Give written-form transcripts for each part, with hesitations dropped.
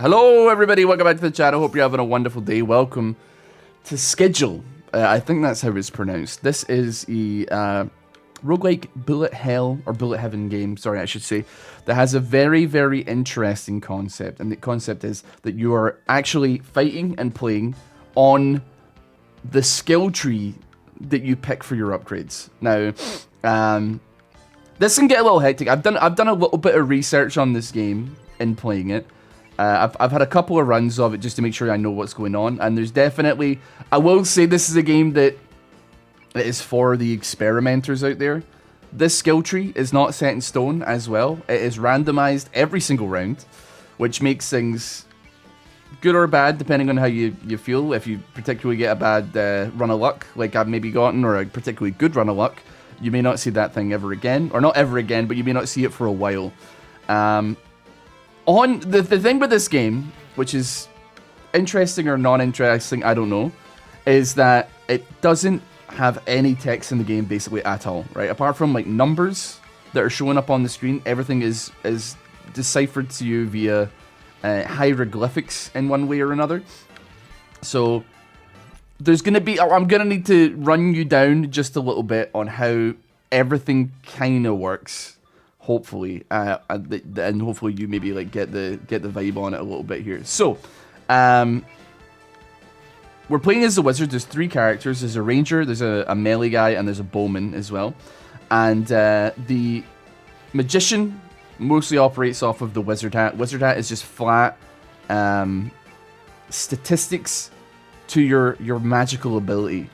Hello everybody, welcome back to the channel. Hope you're having a wonderful day. Welcome to Skigill. I think that's how it's pronounced. This is a roguelike bullet hell, or bullet heaven game, sorry I should say, that has a very, very interesting concept. And the concept is that you are actually fighting and playing on the skill tree that you pick for your upgrades. Now, this can get a little hectic. I've done a little bit of research on this game in playing it. I've had a couple of runs of it just to make sure I know what's going on, and there's definitely, I will say this is a game that is for the experimenters out there. This skill tree is not set in stone as well. It is randomized every single round, which makes things good or bad depending on how you feel. If you particularly get a bad run of luck, like I've maybe gotten, or a particularly good run of luck, you may not see that thing ever again, or not ever again, but you may not see it for a while. The thing with this game, which is interesting or non-interesting, I don't know, is that it doesn't have any text in the game basically at all, right? Apart from like numbers that are showing up on the screen, everything is deciphered to you via hieroglyphics in one way or another. So there's going to be, I'm going to need to run you down just a little bit on how everything kind of works. Hopefully, and hopefully you maybe like get the vibe on it a little bit here. So, we're playing as the wizard. There's 3 characters. There's a ranger, there's a melee guy, and there's a bowman as well. And the magician mostly operates off of the wizard hat. Wizard hat is just flat statistics to your magical ability,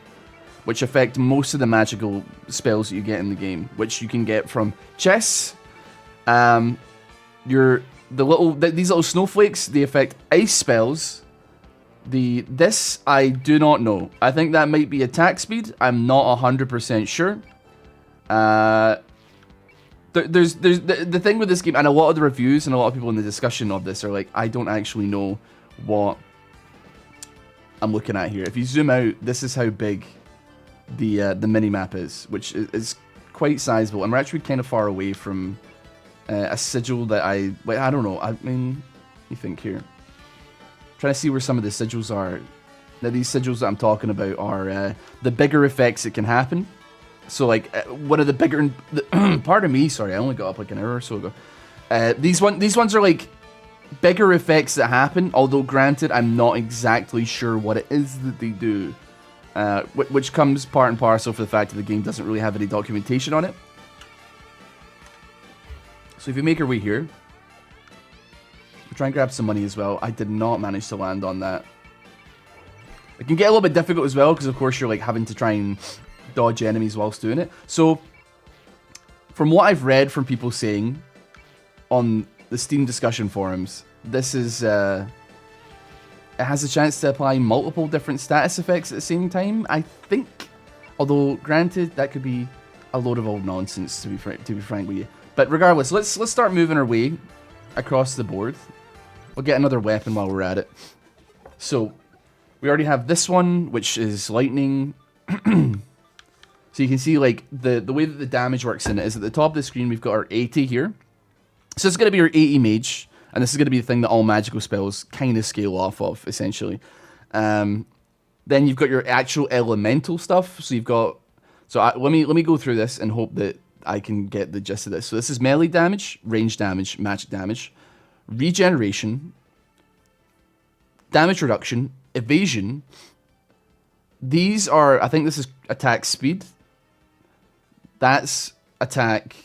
which affect most of the magical spells that you get in the game, which you can get from chests. These little snowflakes, they affect ice spells. This I do not know. I think that might be attack speed. I'm not 100% sure. There's the thing with this game, and a lot of the reviews and a lot of people in the discussion of this are like, I don't actually know what I'm looking at here. If you zoom out, this is how big the mini map is, which is quite sizable, and we're actually kind of far away from a sigil that I don't know. I mean, let me think here. Trying to see where some of the sigils are. Now, these sigils that I'm talking about are the bigger effects that can happen. So, like, one of the bigger, pardon me, sorry, I only got up like an hour or so ago. These ones are like bigger effects that happen. Although, granted, I'm not exactly sure what it is that they do. Which comes part and parcel for the fact that the game doesn't really have any documentation on it. So if you make your way here, we'll try and grab some money as well. I did not manage to land on that. It can get a little bit difficult as well, because of course you're like having to try and dodge enemies whilst doing it. So from what I've read from people saying on the Steam discussion forums, this is it has a chance to apply multiple different status effects at the same time, I think. Although, granted, that could be a load of old nonsense, to be frank with you. But regardless, let's start moving our way across the board. We'll get another weapon while we're at it. So, we already have this one, which is lightning. So you can see, like, the way that the damage works in it is at the top of the screen, we've got our 80 here. So it's going to be our 80 mage. And this is going to be the thing that all magical spells kind of scale off of, essentially. Then you've got your actual elemental stuff. So you've got... So let me go through this and hope that I can get the gist of this. So this is melee damage, range damage, magic damage, regeneration, damage reduction, evasion. These are... I think this is attack speed. That's attack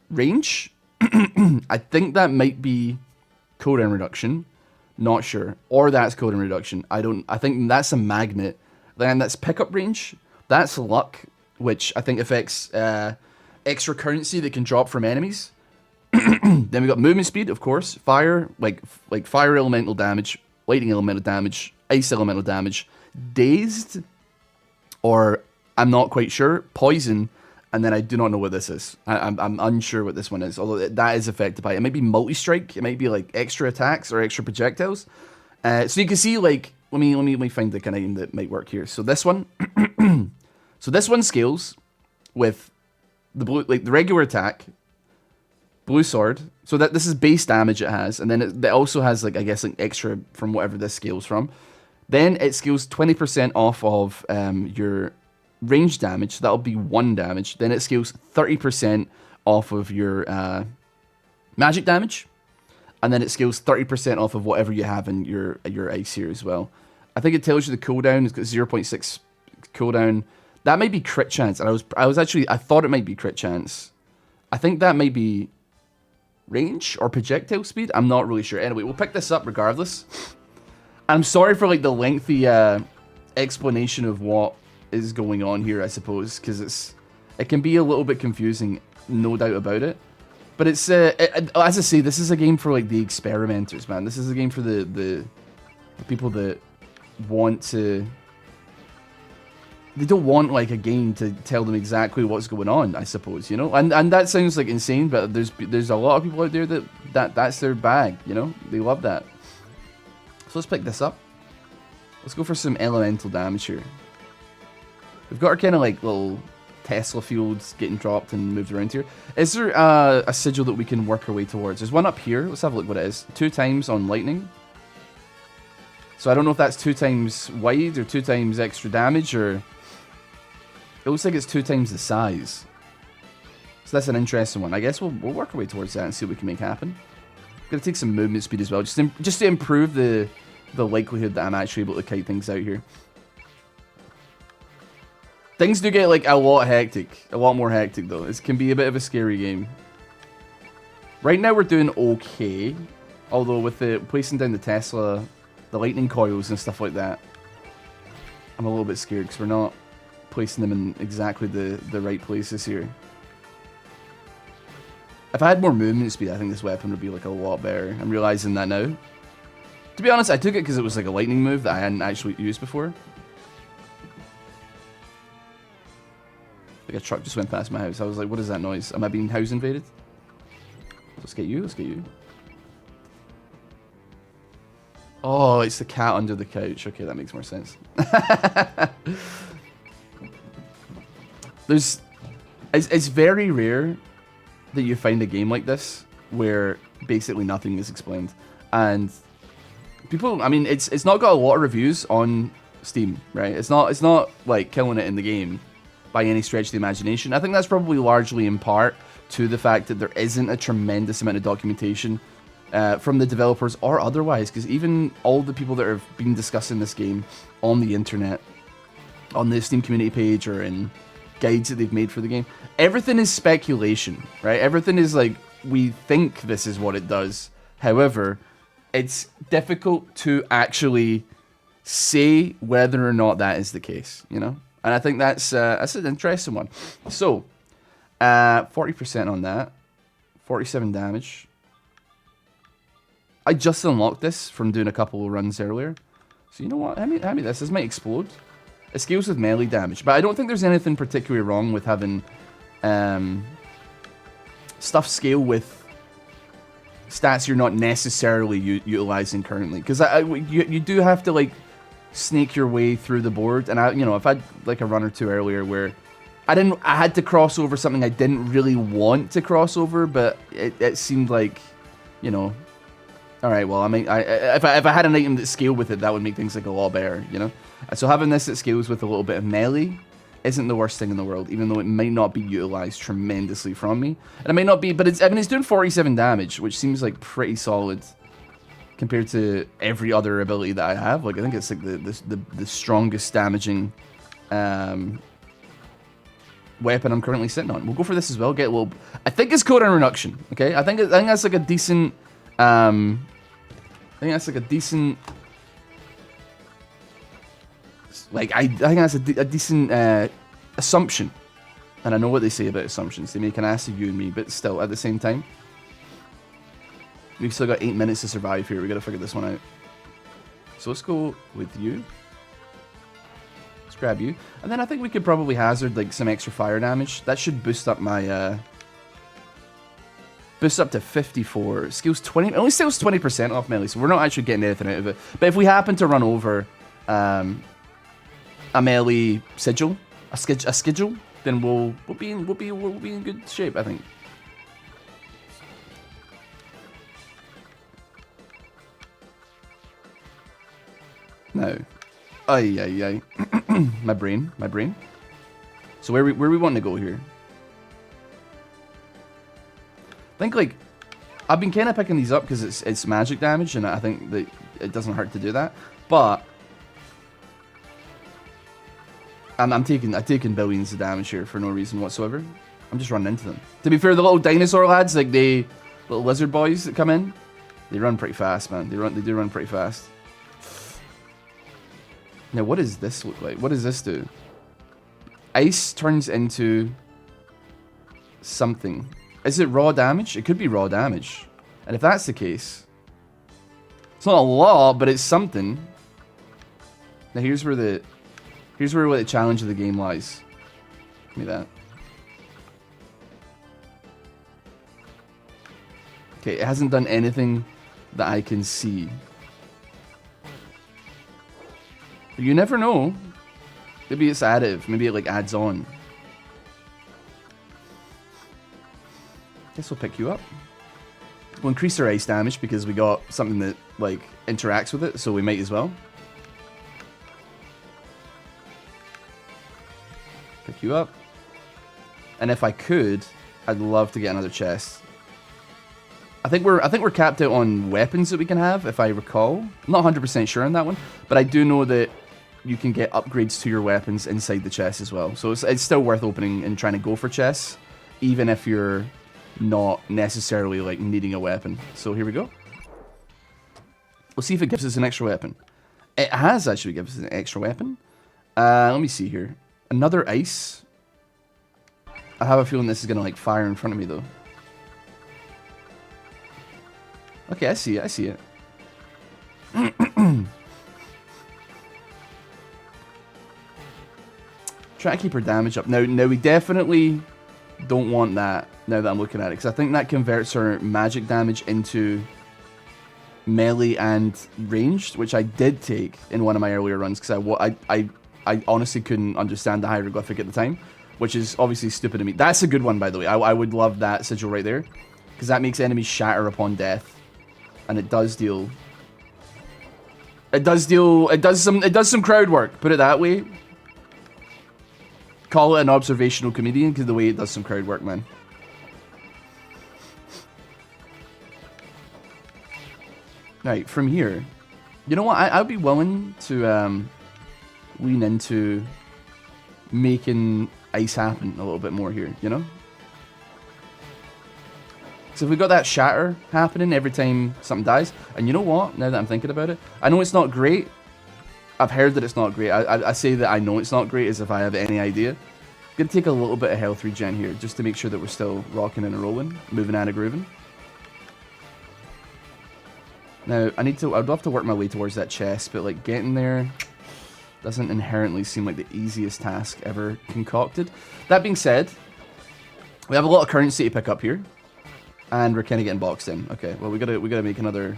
range. I think that might be cooldown reduction, not sure, or that's cooldown reduction. I think that's a magnet. Then that's pickup range. That's luck, which I think affects extra currency that can drop from enemies. Then we got movement speed, of course, fire, like fire elemental damage, lightning elemental damage, ice elemental damage, dazed, or I'm not quite sure, poison. And then I do not know what this is. I'm unsure what this one is, although that is affected by it. It might be multi-strike. It might be like extra attacks or extra projectiles. So you can see, like, let me find the kind of item that might work here. So this one, so this one scales with the blue, like the regular attack, Blue sword. So that this is base damage it has, and then it also has like I guess like extra from whatever this scales from. Then it scales 20% off of your range damage, so that'll be 1 damage. Then it scales 30% off of your magic damage, and then it scales 30% off of whatever you have in your ice here as well. I think it tells you the cooldown. It's got 0.6 cooldown. That might be crit chance, and I thought it might be crit chance. I think that might be range or projectile speed. I'm not really sure. Anyway, we'll pick this up regardless. I'm sorry for like the lengthy explanation of what is going on here, I suppose, because it can be a little bit confusing, no doubt about it. But it's as I say, this is a game for like the experimenters, man. This is a game for the people that want to. They don't want like a game to tell them exactly what's going on, I suppose, you know. And that sounds like insane, but there's a lot of people out there that's their bag, you know. They love that. So let's pick this up. Let's go for some elemental damage here. We've got our kind of like little Tesla fields getting dropped and moved around here. Is there a sigil that we can work our way towards? There's one up here. Let's have a look what it is. 2 times on lightning. So I don't know if that's 2 times wide or 2 times extra damage, or it looks like it's 2 times the size. So that's an interesting one. I guess we'll work our way towards that and see what we can make happen. Gonna take some movement speed as well, just to improve the likelihood that I'm actually able to kite things out here. Things do get like a lot hectic, a lot more hectic though. It can be a bit of a scary game. Right now we're doing okay, although with the placing down the Tesla, the lightning coils and stuff like that, I'm a little bit scared because we're not placing them in exactly the right places here. If I had more movement speed, I think this weapon would be like a lot better. I'm realizing that now. To be honest, I took it because it was like a lightning move that I hadn't actually used before. Like a truck just went past my house. I was like, what is that noise? Am I being house invaded? Let's get you, let's get you. Oh, it's the cat under the couch. Okay, that makes more sense. It's very rare that you find a game like this where basically nothing is explained. And people, I mean, it's not got a lot of reviews on Steam, right? It's not like killing it in the game by any stretch of the imagination. I think that's probably largely in part to the fact that there isn't a tremendous amount of documentation from the developers or otherwise, because even all the people that have been discussing this game on the internet, on the Steam community page or in guides that they've made for the game, everything is speculation, right? Everything is like, we think this is what it does. However, it's difficult to actually say whether or not that is the case, you know? And I think that's an interesting one. So, 40% on that. 47 damage. I just unlocked this from doing a couple of runs earlier. So you know what? Hand me this. This might explode. It scales with melee damage. But I don't think there's anything particularly wrong with having stuff scale with stats you're not necessarily utilizing currently. Because you do have to, like, snake your way through the board, and I've had like a run or two earlier where I had to cross over something I didn't really want to cross over, but it seemed like, you know, all right, well, if I had an item that scaled with it, that would make things like a lot better, you know. So having this that scales with a little bit of melee isn't the worst thing in the world, even though it might not be utilized tremendously from me, and it might not be, but it's doing 47 damage, which seems like pretty solid compared to every other ability that I have. Like, I think it's like the strongest damaging weapon I'm currently sitting on. We'll go for this as well. Get a little. I think it's cooldown reduction. Okay, I think that's like a decent. I think that's like a decent. Like I think that's a decent assumption, and I know what they say about assumptions. They make an ass of you and me, but still at the same time. We've still got 8 minutes to survive here. We gotta figure this one out. So let's go with you. Let's grab you. And then I think we could probably hazard like some extra fire damage. That should boost up my boost up to 54. Scales 20. It only scales 20% off melee, so we're not actually getting anything out of it. But if we happen to run over a melee sigil, a Skigill, then we'll be in good shape, I think. Now, ay, ay, ay. my brain. So where we want to go here? I think, like, I've been kind of picking these up because it's magic damage, and I think that it doesn't hurt to do that. But I'm taking billions of damage here for no reason whatsoever. I'm just running into them. To be fair, the little dinosaur lads, like little lizard boys that come in, they run pretty fast, man. They do run pretty fast. Now, what does this look like? What does this do? Ice turns into something. Is it raw damage? It could be raw damage. And if that's the case, it's not a lot, but it's something. Now here's where the challenge of the game lies. Give me that. Okay, it hasn't done anything that I can see. You never know. Maybe it's additive. Maybe it like adds on. Guess we'll pick you up. We'll increase our ice damage because we got something that like interacts with it, so we might as well. Pick you up. And if I could, I'd love to get another chest. I think we're capped out on weapons that we can have, if I recall. I'm not 100% sure on that one, but I do know that you can get upgrades to your weapons inside the chest as well. So it's still worth opening and trying to go for chests, even if you're not necessarily like needing a weapon. So here we go. We'll see if it gives us an extra weapon. It has actually given us an extra weapon. Let me see here. Another ice. I have a feeling this is gonna like fire in front of me though. Okay, I see it. I see it. Try to keep her damage up. Now we definitely don't want that now that I'm looking at it, because I think that converts her magic damage into melee and ranged, which I did take in one of my earlier runs because I honestly couldn't understand the hieroglyphic at the time, which is obviously stupid of me. That's a good one, by the way. I would love that sigil right there, because that makes enemies shatter upon death, and it does deal. It does some crowd work. Put it that way. Call it an observational comedian because the way it does some crowd work, man. Right, from here, you know what? I'd be willing to lean into making ice happen a little bit more here, you know? So if we got that shatter happening every time something dies, and you know what? Now that I'm thinking about it, I know it's not great. I've heard that it's not great. I say that I know it's not great as if I have any idea. I'm gonna take a little bit of health regen here just to make sure that we're still rocking and rolling, moving and grooving. Now I'd love to work my way towards that chest, but like getting there doesn't inherently seem like the easiest task ever concocted. That being said, we have a lot of currency to pick up here, and we're kind of getting boxed in. Okay, well we gotta make another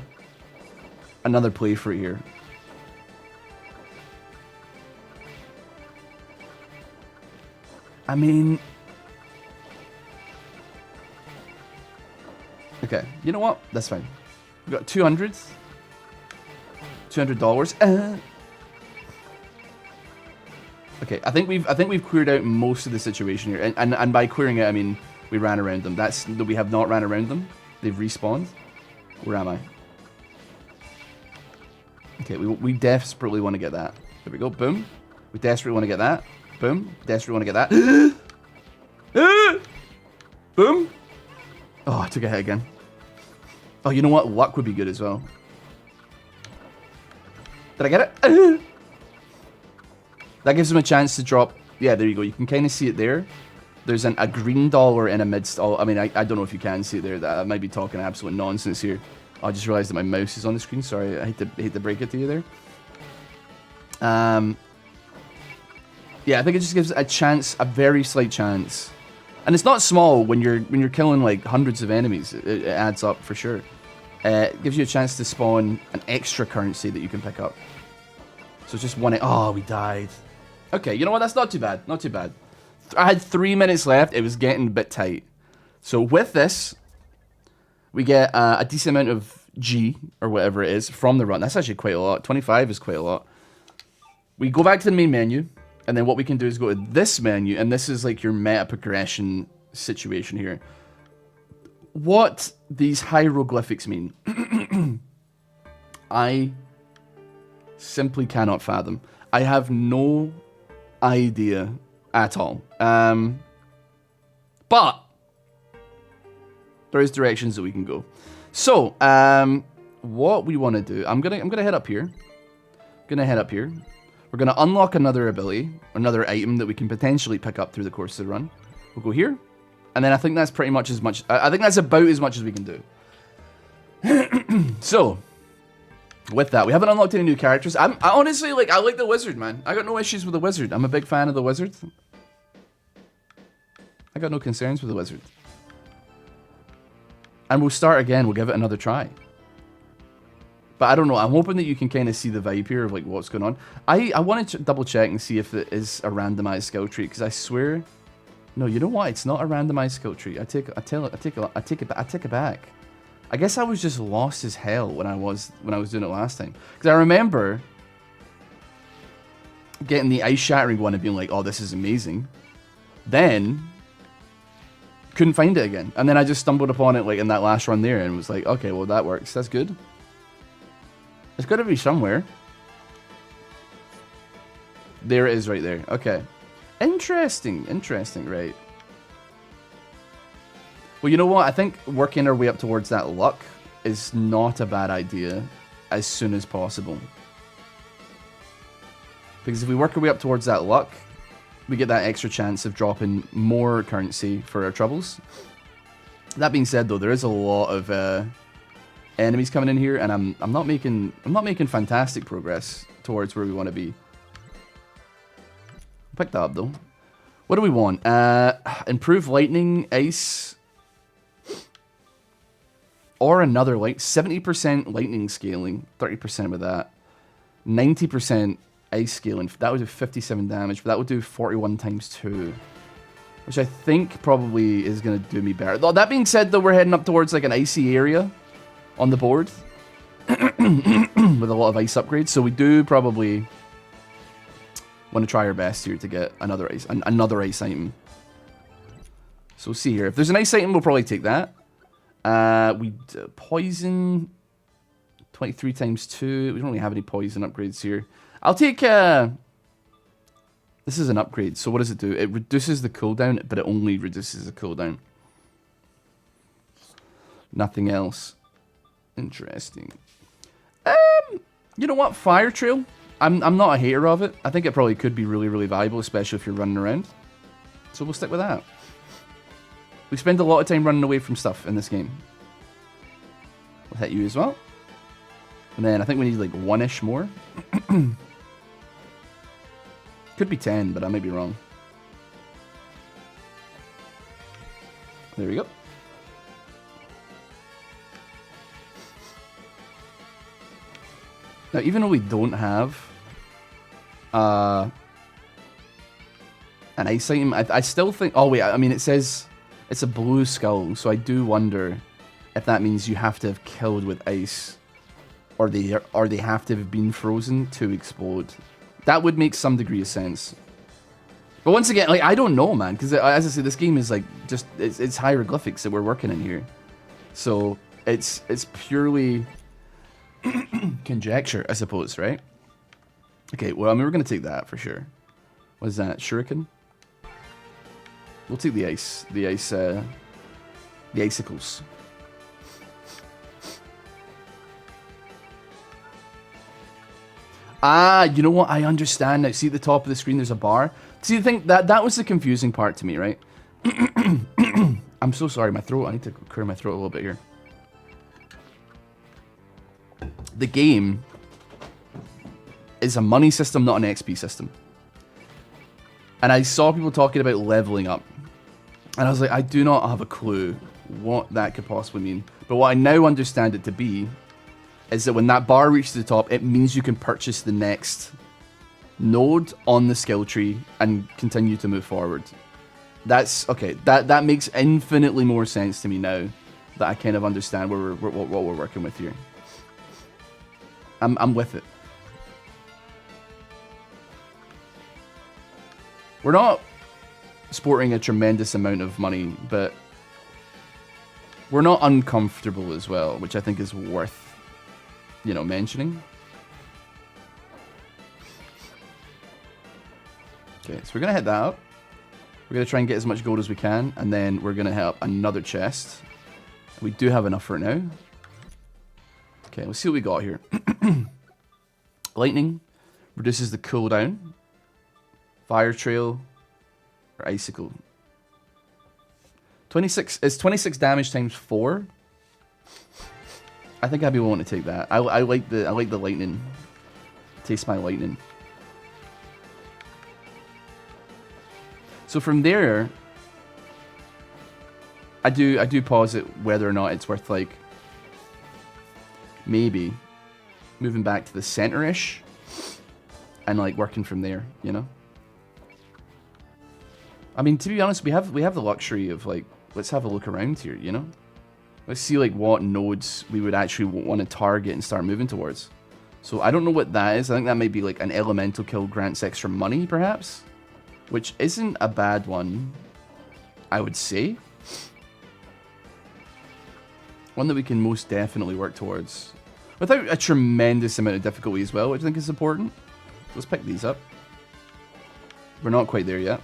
playthrough here. I mean, okay, you know what? That's fine. We got $200. Okay, I think we've cleared out most of the situation here, and by clearing it, I mean we ran around them. We have not ran around them. They've respawned. Where am I? Okay, we desperately want to get that. There we go. Boom. We desperately want to get that. Boom. Desperately want to get that. Boom. Oh, I took a hit again. Oh, you know what? Luck would be good as well. Did I get it? That gives him a chance to drop. Yeah, there you go. You can kind of see it there. There's a green dollar in amidst all. I mean, I don't know if you can see it there. I might be talking absolute nonsense here. I just realized that my mouse is on the screen. Sorry, I hate to break it to you there. Yeah, I think it just gives a chance, a very slight chance. And it's not small when you're killing like hundreds of enemies. It adds up for sure. It gives you a chance to spawn an extra currency that you can pick up. So just one. Oh, we died. Okay, you know what? That's not too bad. Not too bad. I had 3 minutes left. It was getting a bit tight. So with this, we get a decent amount of G, or whatever it is, from the run. That's actually quite a lot. 25 is quite a lot. We go back to the main menu, and then what we can do is go to this menu, and this is like your meta progression situation here. What these hieroglyphics mean, I simply cannot fathom. I have no idea at all. But there is directions that we can go. So, what we want to do, I'm gonna head up here. We're gonna unlock another ability, another item that we can potentially pick up through the course of the run. We'll go here, and then I think that's pretty much as much. I think that's about as much as we can do. So, with that, we haven't unlocked any new characters. I honestly like. I like the wizard, man. I got no issues with the wizard. I'm a big fan of the wizard. I got no concerns with the wizard. And we'll start again. We'll give it another try. But I don't know. I'm hoping that you can kind of see the vibe here of like what's going on. I want to double check and see if it is a randomized skill tree, because I swear, no. You know what? It's not a randomized skill tree. I take it back. I guess I was just lost as hell when I was doing it last time, because I remember getting the ice shattering one and being like, "Oh, this is amazing." Then couldn't find it again, and then I just stumbled upon it like in that last run there, and was like, "Okay, well that works. That's good." It's got to be somewhere. There it is right there. Okay. Interesting, right. Well, you know what? I think working our way up towards that luck is not a bad idea as soon as possible. Because if we work our way up towards that luck, we get that extra chance of dropping more currency for our troubles. That being said, though, there is a lot of enemies coming in here, and I'm not making fantastic progress towards where we want to be. Pick that up though. What do we want? Improve lightning, ice, or another light. 70% lightning scaling, 30% with that. 90% ice scaling. That would do 57 damage, but that would do 41 times 2. Which I think probably is going to do me better. Though, that being said, though, we're heading up towards like an icy area on the board with a lot of ice upgrades, so we do probably want to try our best here to get another ice item. So we'll see here. If there's an ice item, we'll probably take that. Poison 23 times 2. We don't really have any poison upgrades here. I'll take this is an upgrade. So what does it do? It reduces the cooldown, but it only reduces the cooldown. Nothing else. Interesting. You know what? Fire Trail. I'm not a hater of it. I think it probably could be really, really valuable, especially if you're running around. So we'll stick with that. We spend a lot of time running away from stuff in this game. We'll hit you as well. And then I think we need like 1-ish more. Could be 10, but I may be wrong. There we go. Now, even though we don't have an ice item, I still think... Oh, wait, I mean, it says it's a blue skull, so I do wonder if that means you have to have killed with ice, or they have to have been frozen to explode. That would make some degree of sense. But once again, like, I don't know, man, because as I say, this game is like just it's hieroglyphics that we're working in here, so it's purely conjecture, I suppose, right? Okay, well, I mean, we're gonna take that for sure. What is that? Shuriken? We'll take the icicles. Ah, you know what? I understand now. See at the top of the screen, there's a bar. See, the thing that was the confusing part to me, right? I'm so sorry, my throat. I need to clear my throat a little bit here. The game is a money system, not an XP system. And I saw people talking about leveling up. And I was like, I do not have a clue what that could possibly mean. But what I now understand it to be is that when that bar reaches the top, it means you can purchase the next node on the skill tree and continue to move forward. That's okay. That makes infinitely more sense to me now that I kind of understand what we're working with here. I'm with it. We're not sporting a tremendous amount of money, but we're not uncomfortable as well, which I think is worth, you know, mentioning. Okay, so we're going to hit that up. We're going to try and get as much gold as we can, and then we're going to hit up another chest. We do have enough for it now. Okay, let's see what we got here. Lightning reduces the cooldown. Fire trail or icicle. 26 is 26 damage times 4. I think I'd be willing to take that. I like the lightning. Taste my lightning. So from there, I do posit whether or not it's worth, like, maybe moving back to the center-ish and, like, working from there, you know? I mean, to be honest, we have the luxury of, like, let's have a look around here, you know? Let's see, like, what nodes we would actually want to target and start moving towards. So I don't know what that is. I think that might be, like, an elemental kill grants extra money, perhaps? Which isn't a bad one, I would say. One that we can most definitely work towards. Without a tremendous amount of difficulty as well, which I think is important. Let's pick these up. We're not quite there yet.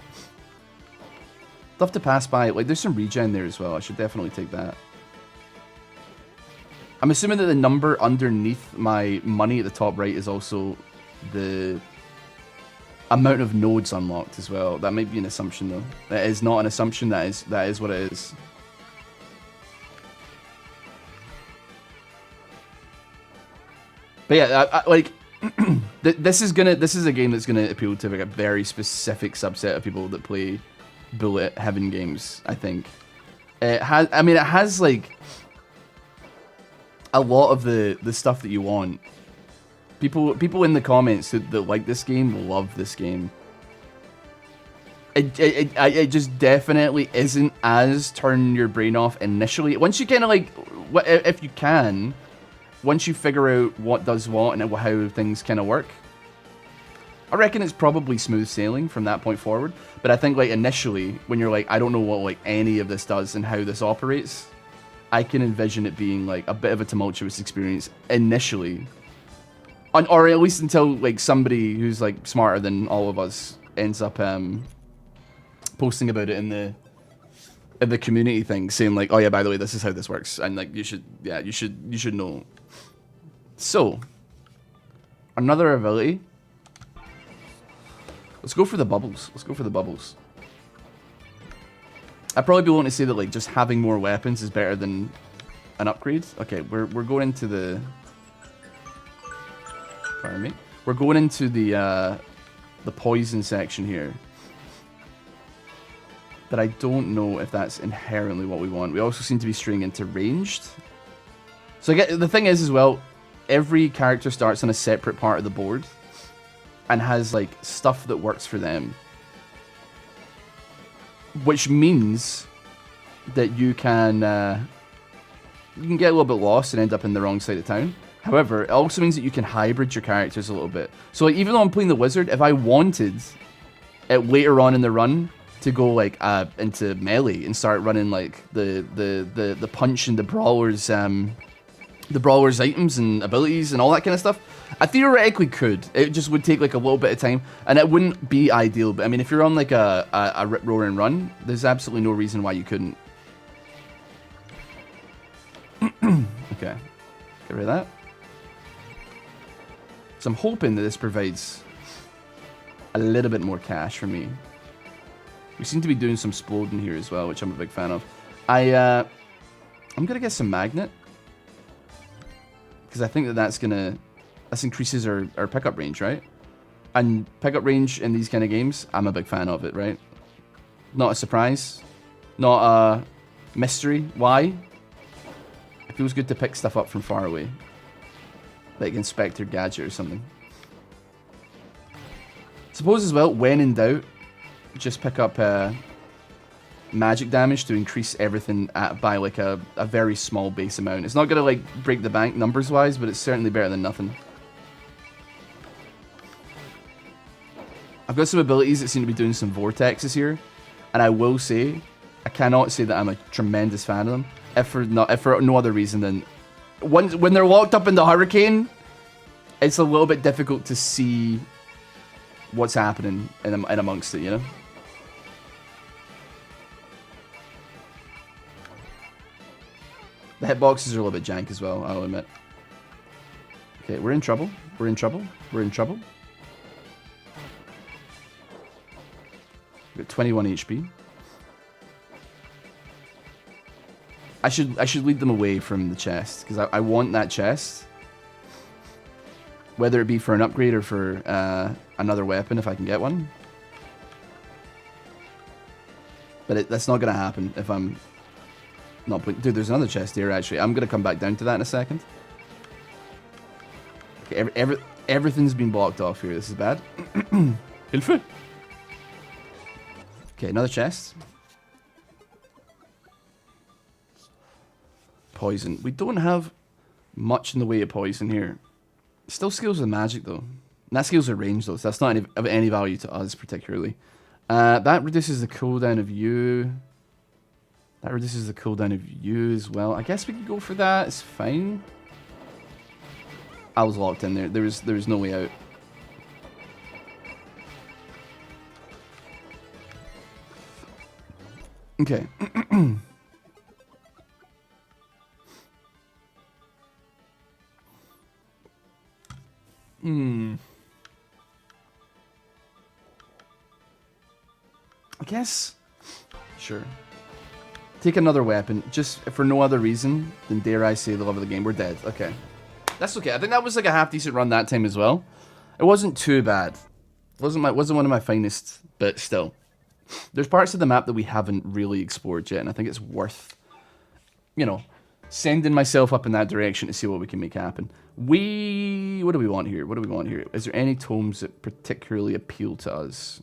Tough to pass by. Like, there's some regen there as well. I should definitely take that. I'm assuming that the number underneath my money at the top right is also the amount of nodes unlocked as well. That might be an assumption, though. That is not an assumption. That is what it is. But yeah, like this is a game that's gonna appeal to, like, a very specific subset of people that play bullet heaven games. I think it has like a lot of the stuff that you want. People in the comments that like this game love this game. It just definitely isn't as turn your brain off initially. Once you kind of, like, if you can, once you figure out what does what and how things kind of work, I reckon it's probably smooth sailing from that point forward. But I think, like, initially, when you're like, I don't know what, like, any of this does and how this operates, I can envision it being, like, a bit of a tumultuous experience initially. Or at least until, like, somebody who's, like, smarter than all of us ends up posting about it in the community thing, saying, like, oh yeah, by the way, this is how this works, and, like, you should know. So, another ability. Let's go for the bubbles. Let's go for the bubbles. I'd probably be willing to say that, like, just having more weapons is better than an upgrade. Okay, we're going into the. Pardon me. We're going into the poison section here. But I don't know if that's inherently what we want. We also seem to be straying into ranged. So I get the thing is as well, every character starts on a separate part of the board and has, like, stuff that works for them. Which means that you can get a little bit lost and end up in the wrong side of town. However, it also means that you can hybrid your characters a little bit. So, like, even though I'm playing the wizard, if I wanted it later on in the run to go, like, into melee and start running, like, the punch and the brawlers items and abilities and all that kind of stuff, I theoretically could. It just would take, like, a little bit of time, and it wouldn't be ideal. But I mean, if you're on, like, a rip roar and run, there's absolutely no reason why you couldn't. Okay, get rid of that. So I'm hoping that this provides a little bit more cash for me. We seem to be doing some sploding here as well, which I'm a big fan of. I'm gonna get some magnet, because I think that this increases our pickup range, right? And pickup range in these kind of games, I'm a big fan of it, right? Not a surprise, not a mystery. Why? It feels good to pick stuff up from far away, like Inspector Gadget or something. Suppose as well, when in doubt, just pick up magic damage to increase everything by, like, a very small base amount. It's not gonna, like, break the bank numbers wise, but it's certainly better than nothing. I've got some abilities that seem to be doing some vortexes here, and I will say, I cannot say that I'm a tremendous fan of them, if for no other reason than when they're locked up in the hurricane, it's a little bit difficult to see what's happening in amongst it, you know? The hitboxes are a little bit jank as well, I'll admit. Okay, we're in trouble. We're in trouble. We're in trouble. We've got 21 HP. I should lead them away from the chest, because I want that chest. Whether it be for an upgrade or for another weapon, if I can get one. But that's not going to happen if I'm not putting... Dude, there's another chest here, actually. I'm going to come back down to that in a second. Okay, everything's been blocked off here. This is bad. Hilfe! Okay, another chest. Poison. We don't have much in the way of poison here. Still skills with magic, though. And that skills are range, though, so that's not of any value to us, particularly. That reduces the cooldown of you. That reduces the cooldown of you as well. I guess we could go for that. It's fine. I was locked in there. There was no way out. Okay. I guess. Sure. Take another weapon, just for no other reason than, dare I say, the love of the game. We're dead. Okay. That's okay. I think that was like a half decent run that time as well. It wasn't too bad. Wasn't one of my finest, but still. There's parts of the map that we haven't really explored yet, and I think it's worth, you know, sending myself up in that direction to see what we can make happen. What do we want here? What do we want here? Is there any tomes that particularly appeal to us?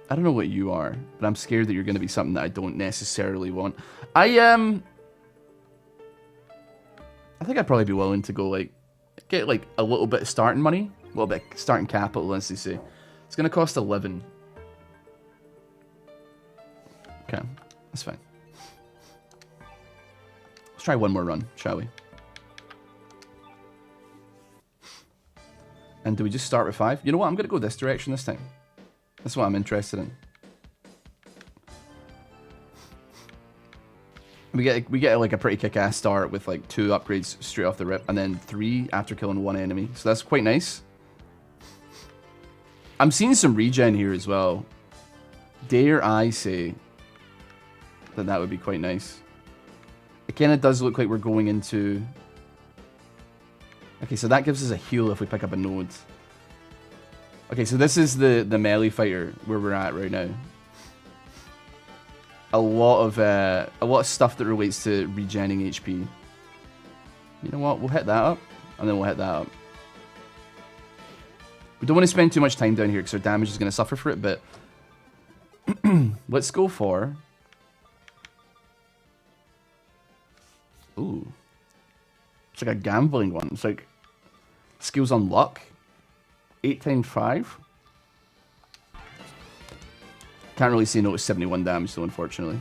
I don't know what you are, but I'm scared that you're going to be something that I don't necessarily want. I think I'd probably be willing to go, like, get, like, a little bit of starting money. A little bit of starting capital, let's say. It's going to cost 11. Okay, that's fine. Let's try one more run, shall we? And do we just start with 5? You know what? I'm going to go this direction this time. That's what I'm interested in. We get like a pretty kick-ass start with like 2 upgrades straight off the rip, and then 3 after killing 1 enemy. So that's quite nice. I'm seeing some regen here as well. Dare I say that would be quite nice. It kind of does look like we're going into... Okay, so that gives us a heal if we pick up a node. Okay, so this is the melee fighter where we're at right now. A lot of stuff that relates to regenning HP. You know what? We'll hit that up, and then we'll hit that up. We don't want to spend too much time down here because our damage is going to suffer for it, but let's go for... Ooh. It's like a gambling one. It's like skills on luck. 8 times 5. Can't really say no to 71 damage though, unfortunately.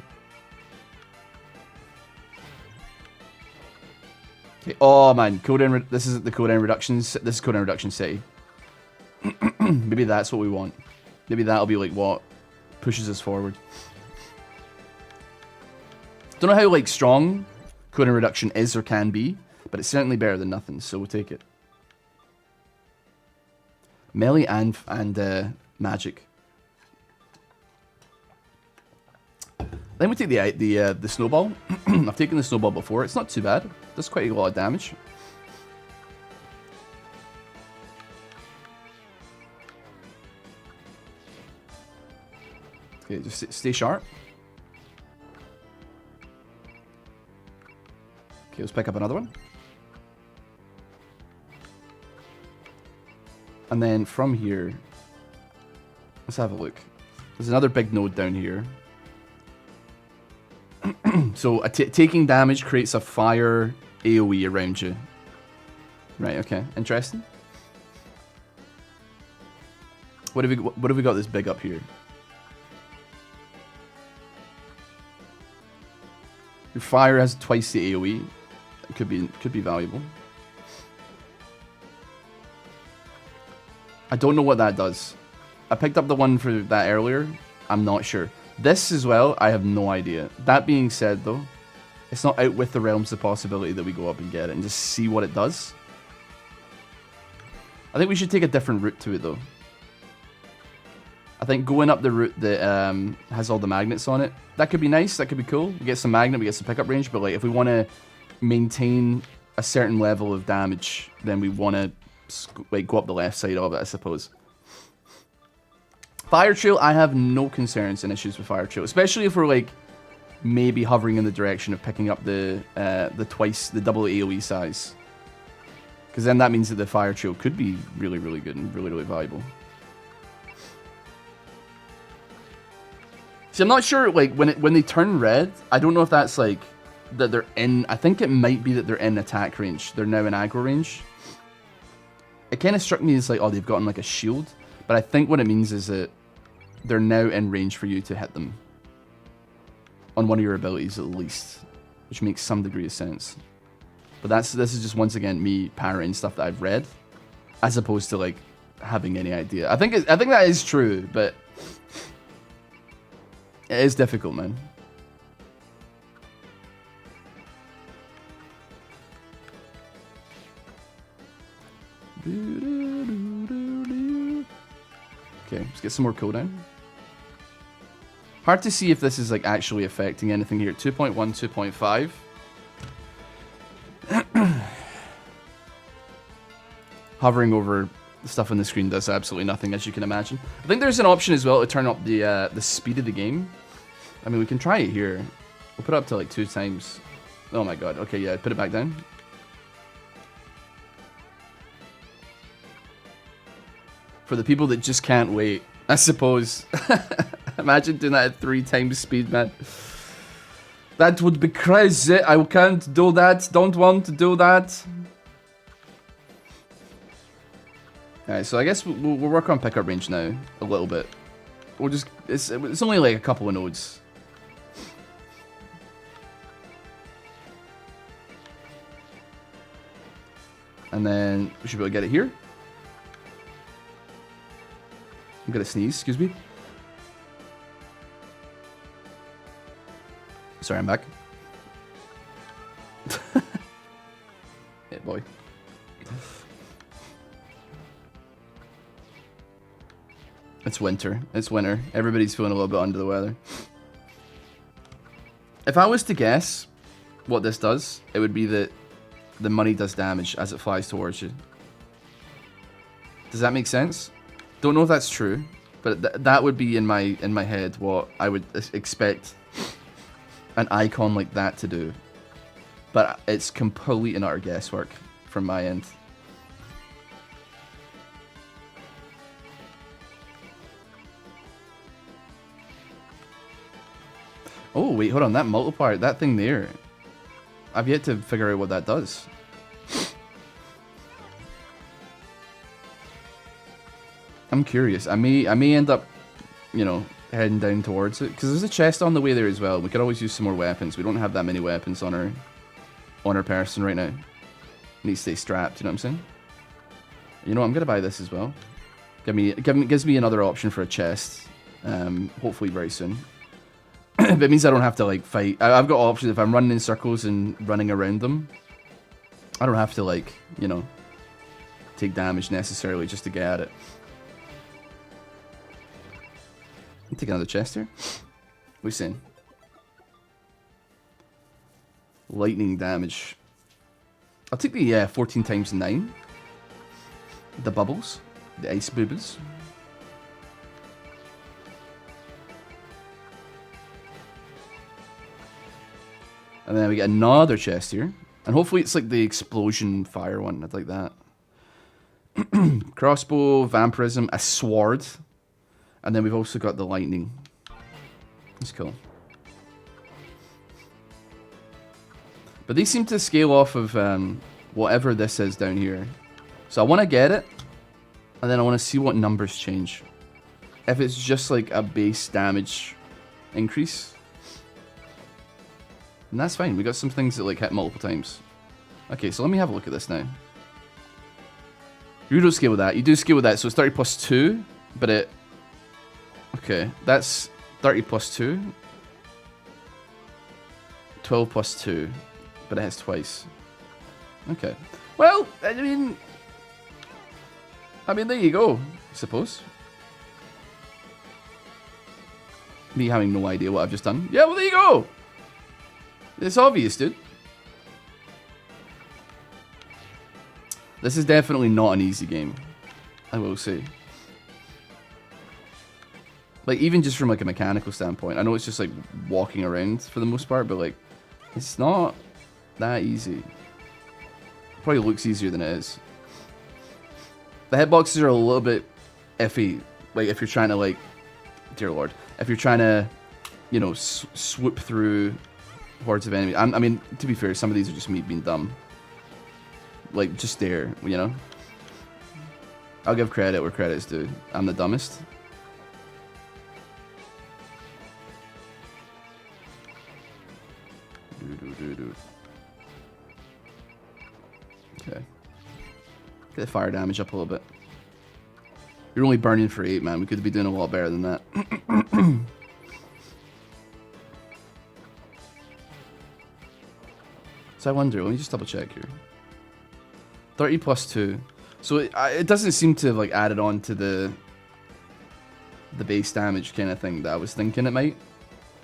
Okay. Oh man, cooldown. This isn't the cooldown reductions. This is cooldown reduction city. Maybe that's what we want. Maybe that'll be like what pushes us forward. Don't know how like strong cooldown reduction is or can be, but it's certainly better than nothing. So we'll take it. Melee and magic. Then we take the snowball. I've taken the snowball before. It's not too bad. Does quite a lot of damage. Okay, just stay sharp. Okay, let's pick up another one. And then from here, let's have a look. There's another big node down here. So taking damage creates a fire AoE around you. Right, okay. Interesting. What have we got this big up here? Your fire has twice the AoE. It could be valuable. I don't know what that does. I picked up the one for that earlier. I'm not sure. This as well, I have no idea. That being said though, it's not out with the realms of possibility that we go up and get it and just see what it does. I think we should take a different route to it though. I think going up the route that has all the magnets on it, that could be nice, that could be cool. We get some magnet, we get some pickup range, but like if we want to maintain a certain level of damage, then we want to like go up the left side of it, I suppose. Fire Trail, I have no concerns and issues with Fire Trail, especially if we're like maybe hovering in the direction of picking up the double AoE size, because then that means that the Fire Trail could be really, really good and really, really valuable. See, I'm not sure like when they turn red, I don't know if that's like that they're in. I think it might be that they're in attack range. They're now in aggro range. It kind of struck me as like, oh, they've gotten like a shield. But I think what it means is that they're now in range for you to hit them. On one of your abilities at least. Which makes some degree of sense. But this is just once again me parroting stuff that I've read. As opposed to like having any idea. I think that is true, but it is difficult, man. Okay, let's get some more cooldown. Hard to see if this is like actually affecting anything here. 2.1, 2.5. Hovering over the stuff on the screen does absolutely nothing, as you can imagine. I think there's an option as well to turn up the speed of the game. I mean, we can try it here. We'll put it up to like 2 times. Oh my god. Okay, yeah, put it back down. For the people that just can't wait, I suppose. Imagine doing that at 3 times speed, man. That would be crazy. I can't do that. Don't want to do that. Alright, so I guess we'll work on pickup range now a little bit. We'll just it's only like a couple of nodes. And then we should be able to get it here. I'm gonna sneeze, excuse me. Sorry, I'm back. Yeah, boy. It's winter. It's winter. Everybody's feeling a little bit under the weather. If I was to guess what this does, it would be that the money does damage as it flies towards you. Does that make sense? Don't know if that's true, but that would be in my head what I would expect an icon like that to do. But it's complete and utter guesswork from my end. Oh wait, hold on, that multiplier, that thing there, I've yet to figure out what that does. I'm curious. I may end up, you know, heading down towards it, because there's a chest on the way there as well. We could always use some more weapons. We don't have that many weapons on our person right now. Need to stay strapped. You know what I'm saying? You know, I'm gonna buy this as well. Gives me another option for a chest. Hopefully very soon. But it means I don't have to like fight. I've got options if I'm running in circles and running around them. I don't have to like, you know, take damage necessarily just to get at it. Take another chest here. What are we saying? Lightning damage. I'll take the 14 times 9. The bubbles. The ice bubbles. And then we get another chest here. And hopefully it's like the explosion fire one. I'd like that. Crossbow, vampirism, a sword. And then we've also got the lightning. That's cool. But these seem to scale off of whatever this is down here. So I want to get it. And then I want to see what numbers change. if it's just like a base damage increase, then that's fine. We got some things that like hit multiple times. Okay, so let me have a look at this now. You don't scale with that. You do scale with that, so it's 30 plus 2, but it... Okay, that's 30 plus 2. 12 plus 2, but it hits twice. Okay. Well, I mean, there you go, I suppose. Me having no idea what I've just done. Yeah, well, there you go. It's obvious, dude. This is definitely not an easy game, I will say. Like, even just from, like, a mechanical standpoint. I know it's just, like, walking around for the most part, but, like, it's not that easy. Probably looks easier than it is. The hitboxes are a little bit iffy. Like, if you're trying to, like... Dear Lord. If you're trying to, you know, swoop through hordes of enemies. I mean, to be fair, some of these are just me being dumb. Like, just there, you know? I'll give credit where credit's due. I'm the dumbest. Okay. Get the fire damage up a little bit. You're only burning for 8, man. We could be doing a lot better than that. So I wonder, let me just double check here. 30 plus 2. So it doesn't seem to have like added on to the base damage kind of thing that I was thinking it might.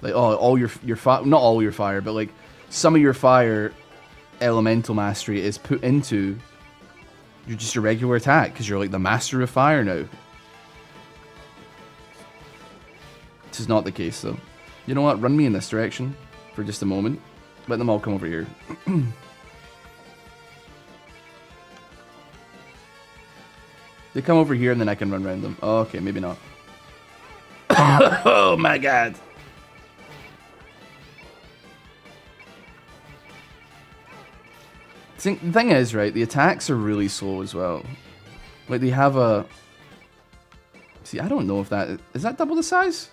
Like, oh, all your fire, not all your fire, but like some of your fire elemental mastery is put into just a regular attack because you're like the master of fire now. This is not the case though. You know what? Run me in this direction for just a moment. Let them all come over here. They come over here and then I can run around them. Oh, okay, maybe not. Oh my god. The thing is, right, the attacks are really slow as well. Like, they have a... See, I don't know if that... Is that double the size?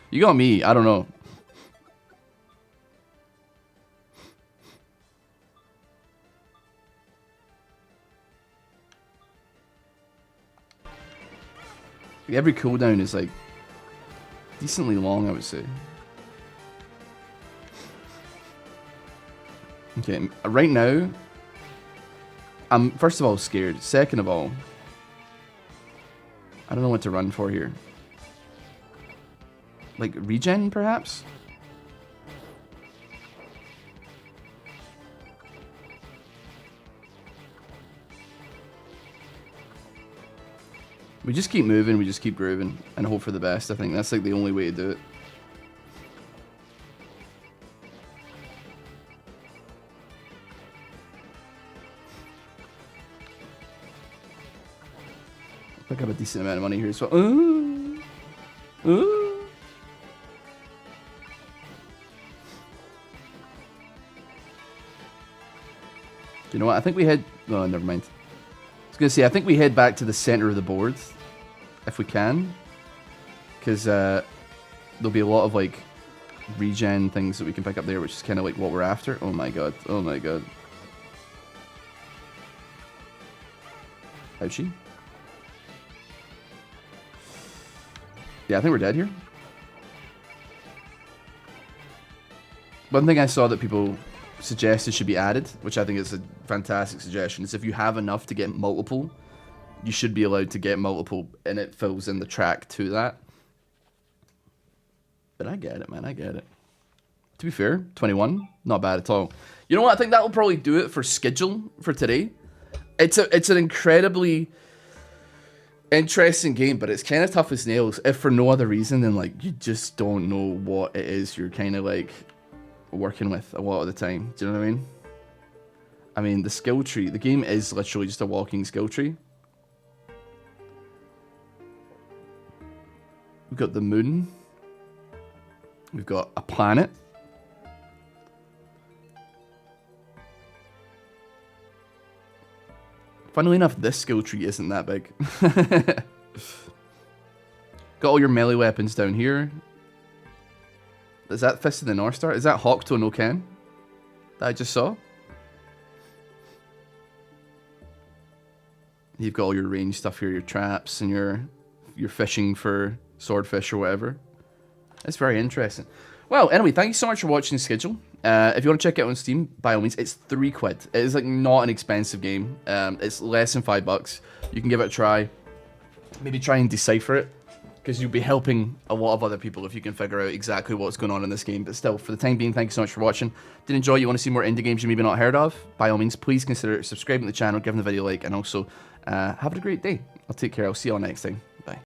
You got me, I don't know. Every cooldown is, like, decently long, I would say. Okay, right now, I'm first of all scared. Second of all, I don't know what to run for here. Like regen, perhaps? We just keep moving, we just keep grooving, and hope for the best. I think that's like the only way to do it. Pick up a decent amount of money here as well. Ooh. Ooh. You know what? I think we head... Oh, never mind. I was going to say, I think we head back to the center of the board. If we can. Because there'll be a lot of, like, regen things that we can pick up there, which is kind of like what we're after. Oh my god. Oh my god. Ouchie. Yeah, I think we're dead here. One thing I saw that people suggested should be added, which I think is a fantastic suggestion, is if you have enough to get multiple, you should be allowed to get multiple, and it fills in the track to that. But I get it, man. I get it. To be fair, 21, not bad at all. You know what? I think that will probably do it for Skigill for today. It's an incredibly interesting game, but it's kind of tough as nails, if for no other reason than, like, you just don't know what it is you're kind of, like, working with a lot of the time. Do you know what I mean? I mean, the skill tree, the game is literally just a walking skill tree. We've got the moon. We've got a planet. Funnily enough, this skill tree isn't that big. Got all your melee weapons down here. Is that Fist of the North Star? Is that Hawkto no Ken that I just saw? You've got all your range stuff here, your traps and your fishing for swordfish or whatever. It's very interesting. Well, anyway, thank you so much for watching Skigill. If you want to check it out on Steam, by all means, it's £3. It is like not an expensive game. It's less than $5. You can give it a try. Maybe try and decipher it, because you'll be helping a lot of other people if you can figure out exactly what's going on in this game. But still, for the time being, thank you so much for watching. Did you enjoy? You want to see more indie games you maybe not heard of? By all means, please consider subscribing to the channel, giving the video a like, and also having a great day. I'll take care. I'll see you all next time.